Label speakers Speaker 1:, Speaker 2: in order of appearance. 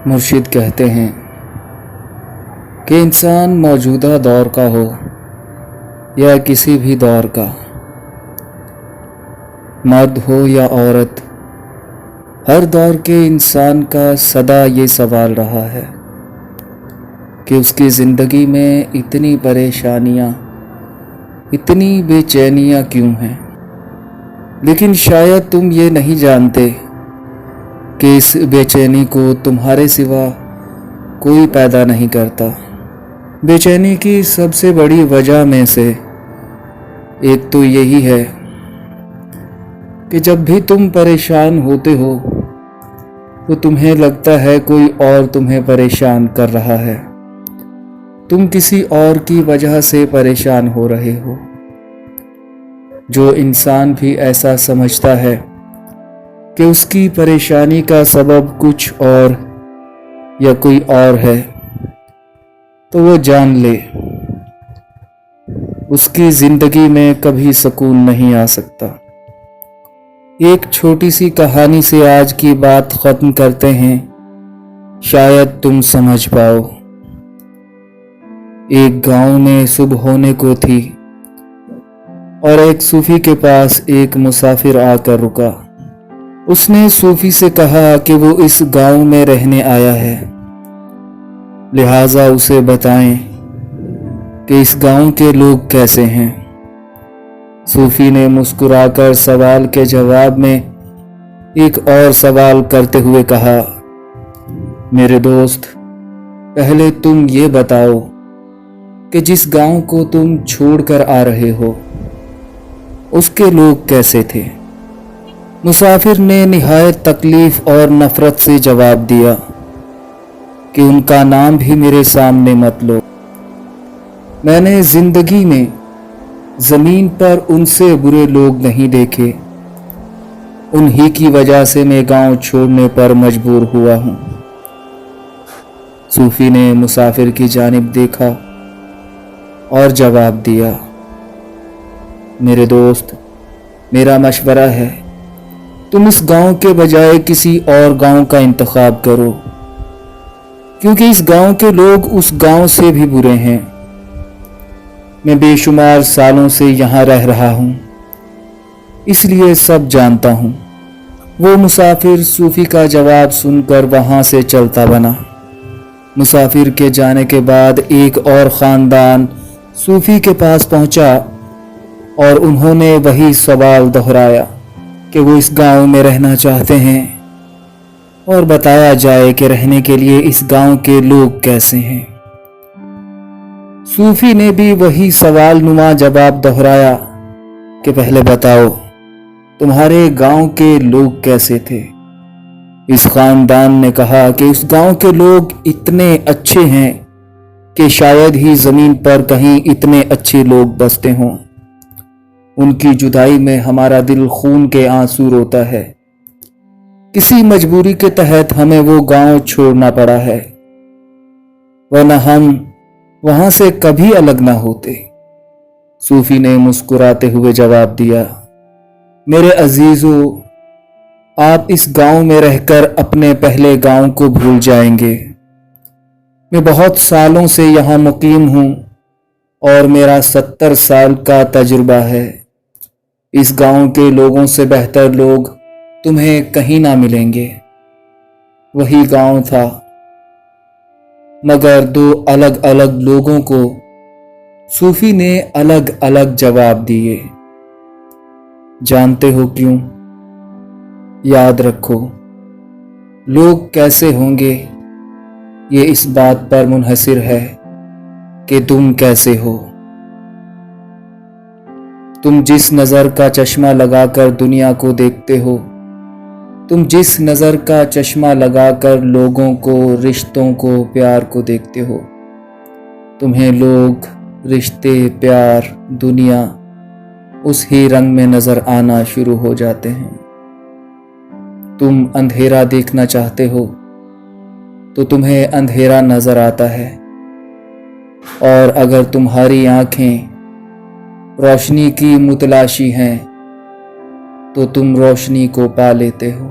Speaker 1: مرشد کہتے ہیں کہ انسان موجودہ دور کا ہو یا کسی بھی دور کا، مرد ہو یا عورت، ہر دور کے انسان کا سدا یہ سوال رہا ہے کہ اس کی زندگی میں اتنی پریشانیاں، اتنی بے چینیاں کیوں ہیں۔ لیکن شاید تم یہ نہیں جانتے کہ اس بے چینی کو تمہارے سوا کوئی پیدا نہیں کرتا۔ بے چینی کی سب سے بڑی وجہ میں سے ایک تو یہی ہے کہ جب بھی تم پریشان ہوتے ہو تو تمہیں لگتا ہے کوئی اور تمہیں پریشان کر رہا ہے، تم کسی اور کی وجہ سے پریشان ہو رہے ہو۔ جو انسان بھی ایسا سمجھتا ہے کہ اس کی پریشانی کا سبب کچھ اور یا کوئی اور ہے، تو وہ جان لے اس کی زندگی میں کبھی سکون نہیں آ سکتا۔ ایک چھوٹی سی کہانی سے آج کی بات ختم کرتے ہیں، شاید تم سمجھ پاؤ۔ ایک گاؤں میں صبح ہونے کو تھی اور ایک صوفی کے پاس ایک مسافر آ کر رکا۔ اس نے صوفی سے کہا کہ وہ اس گاؤں میں رہنے آیا ہے، لہٰذا اسے بتائیں کہ اس گاؤں کے لوگ کیسے ہیں۔ صوفی نے مسکرا کر سوال کے جواب میں ایک اور سوال کرتے ہوئے کہا، میرے دوست، پہلے تم یہ بتاؤ کہ جس گاؤں کو تم چھوڑ کر آ رہے ہو اس کے لوگ کیسے تھے؟ مسافر نے نہایت تکلیف اور نفرت سے جواب دیا کہ ان کا نام بھی میرے سامنے مت لو، میں نے زندگی میں زمین پر ان سے برے لوگ نہیں دیکھے، انہی کی وجہ سے میں گاؤں چھوڑنے پر مجبور ہوا ہوں۔ صوفی نے مسافر کی جانب دیکھا اور جواب دیا، میرے دوست، میرا مشورہ ہے تم اس گاؤں کے بجائے کسی اور گاؤں کا انتخاب کرو، کیونکہ اس گاؤں کے لوگ اس گاؤں سے بھی برے ہیں۔ میں بے شمار سالوں سے یہاں رہ رہا ہوں، اس لیے سب جانتا ہوں۔ وہ مسافر صوفی کا جواب سن کر وہاں سے چلتا بنا۔ مسافر کے جانے کے بعد ایک اور خاندان صوفی کے پاس پہنچا اور انہوں نے وہی سوال دہرایا کہ وہ اس گاؤں میں رہنا چاہتے ہیں اور بتایا جائے کہ رہنے کے لیے اس گاؤں کے لوگ کیسے ہیں۔ صوفی نے بھی وہی سوال نما جواب دہرایا کہ پہلے بتاؤ تمہارے گاؤں کے لوگ کیسے تھے۔ اس خاندان نے کہا کہ اس گاؤں کے لوگ اتنے اچھے ہیں کہ شاید ہی زمین پر کہیں اتنے اچھے لوگ بستے ہوں۔ ان کی جدائی میں ہمارا دل خون کے آنسو روتا ہے، کسی مجبوری کے تحت ہمیں وہ گاؤں چھوڑنا پڑا ہے، ورنہ ہم وہاں سے کبھی الگ نہ ہوتے۔ صوفی نے مسکراتے ہوئے جواب دیا، میرے عزیزو، آپ اس گاؤں میں رہ کر اپنے پہلے گاؤں کو بھول جائیں گے۔ میں بہت سالوں سے یہاں مقیم ہوں اور میرا 70 سال کا تجربہ ہے۔ اس گاؤں کے لوگوں سے بہتر لوگ تمہیں کہیں نہ ملیں گے۔ وہی گاؤں تھا، مگر دو الگ الگ لوگوں کو صوفی نے الگ الگ جواب دیے۔ جانتے ہو کیوں؟ یاد رکھو، لوگ کیسے ہوں گے یہ اس بات پر منحصر ہے کہ تم کیسے ہو۔ تم جس نظر کا چشمہ لگا کر دنیا کو دیکھتے ہو، تم جس نظر کا چشمہ لگا کر لوگوں کو، رشتوں کو، پیار کو دیکھتے ہو، تمہیں لوگ، رشتے، پیار، دنیا اس ہی رنگ میں نظر آنا شروع ہو جاتے ہیں۔ تم اندھیرا دیکھنا چاہتے ہو تو تمہیں اندھیرا نظر آتا ہے، اور اگر تمہاری آنکھیں روشنی کی متلاشی ہیں تو تم روشنی کو پا لیتے ہو۔